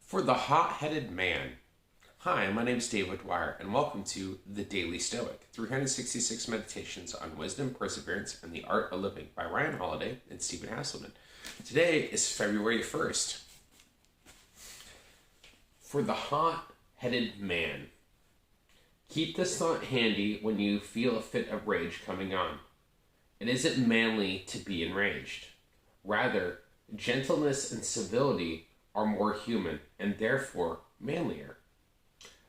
For the hot-headed man. Hi, my name is David Dwyer, and welcome to the Daily Stoic, 366 Meditations on Wisdom, Perseverance, and the Art of Living by Ryan Holiday and Stephen Hasselman. Today is February 1st. For the hot-headed man. Keep this thought handy when you feel a fit of rage coming on. It isn't manly to be enraged. Rather, gentleness and civility are more human and therefore manlier.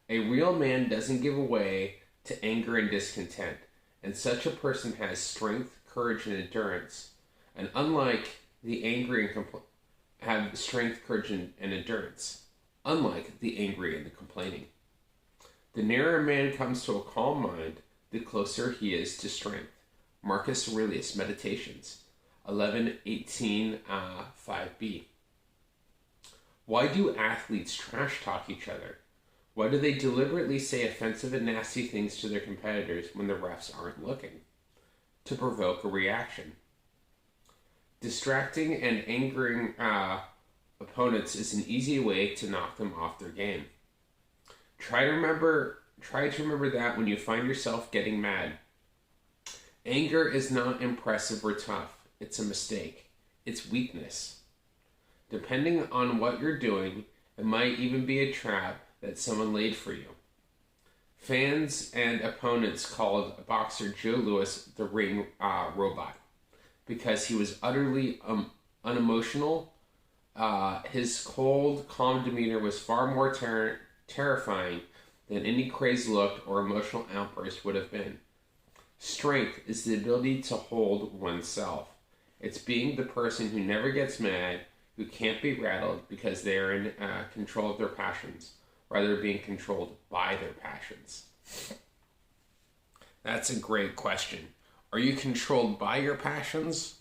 A real man doesn't give way to anger and discontent, and such a person has strength, courage, and endurance. And unlike the angry and have strength, courage, and endurance. Unlike the angry and the complaining. The nearer a man comes to a calm mind, the closer he is to strength. Marcus Aurelius, Meditations, 11:18, 5b. Why do athletes trash talk each other? Why do they deliberately say offensive and nasty things to their competitors when the refs aren't looking? To provoke a reaction. Distracting and angering opponents is an easy way to knock them off their game. Try to remember that when you find yourself getting mad. Anger is not impressive or tough. It's a mistake. It's weakness. Depending on what you're doing, it might even be a trap that someone laid for you. Fans and opponents called boxer Joe Louis the ring robot because he was utterly unemotional. His cold, calm demeanor was far more terrifying than any crazed look or emotional outburst would have been. Strength is the ability to hold oneself. It's being the person who never gets mad, who can't be rattled because they are in control of their passions, rather being controlled by their passions. That's a great question. Are you controlled by your passions?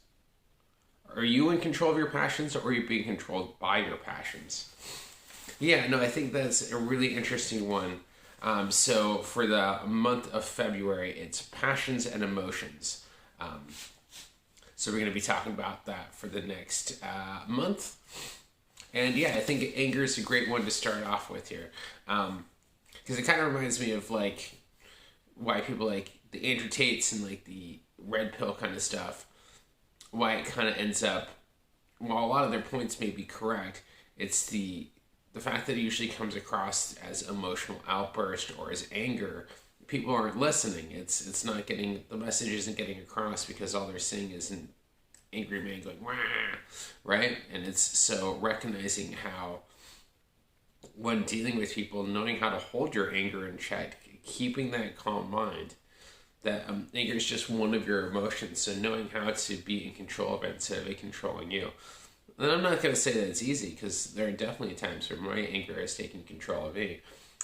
Are you in control of your passions, or are you being controlled by your passions? Yeah, no, I think that's a really interesting one. So for the month of February, it's passions and emotions. So we're going to be talking about that for the next month. And yeah, I think anger is a great one to start off with here. Because it kind of reminds me of like why people like the Andrew Tates and like the red pill kind of stuff. Why it kind of ends up, while a lot of their points may be correct, it's the fact that it usually comes across as emotional outburst or as anger. People aren't listening. It's not getting, the message isn't getting across because all they're seeing is an angry man going, wah, right? And it's so recognizing how, when dealing with people, knowing how to hold your anger in check, keeping that calm mind, that anger is just one of your emotions. So knowing how to be in control of it instead of it controlling you. And I'm not going to say that it's easy, because there are definitely times where my anger has taken control of me.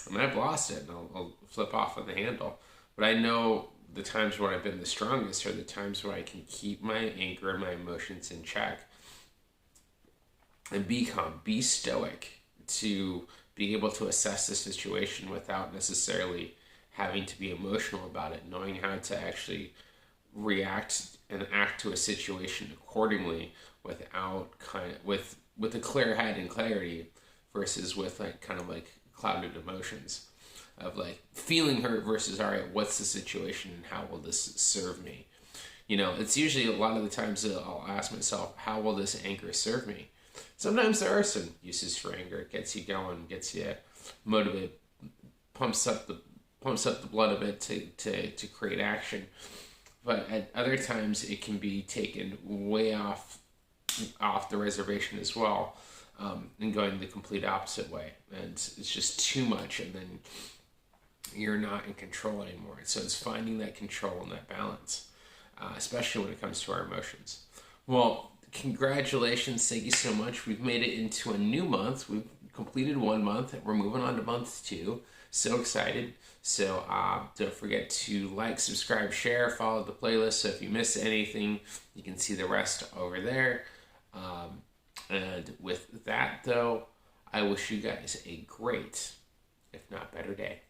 And I've lost it, and I'll flip off on the handle. But I know the times where I've been the strongest are the times where I can keep my anger and my emotions in check. And be calm, be stoic, to be able to assess the situation without necessarily having to be emotional about it, knowing how to actually react and act to a situation accordingly without with a clear head and clarity, versus with like kind of like clouded emotions of like feeling hurt versus, all right, what's the situation and how will this serve me? You know, it's usually a lot of the times that I'll ask myself, how will this anger serve me? Sometimes there are some uses for anger. It gets you going, gets you motivated, pumps up the blood a bit to create action. But at other times it can be taken way off the reservation as well, and going the complete opposite way. And it's just too much, and then you're not in control anymore. So it's finding that control and that balance, especially when it comes to our emotions. Well, congratulations. Thank you so much. We've made it into a new month. We've completed 1 month, and we're moving on to month 2. So excited. So don't forget to like, subscribe, share, follow the playlist. So if you miss anything, you can see the rest over there. And with that, though, I wish you guys a great, if not better, day.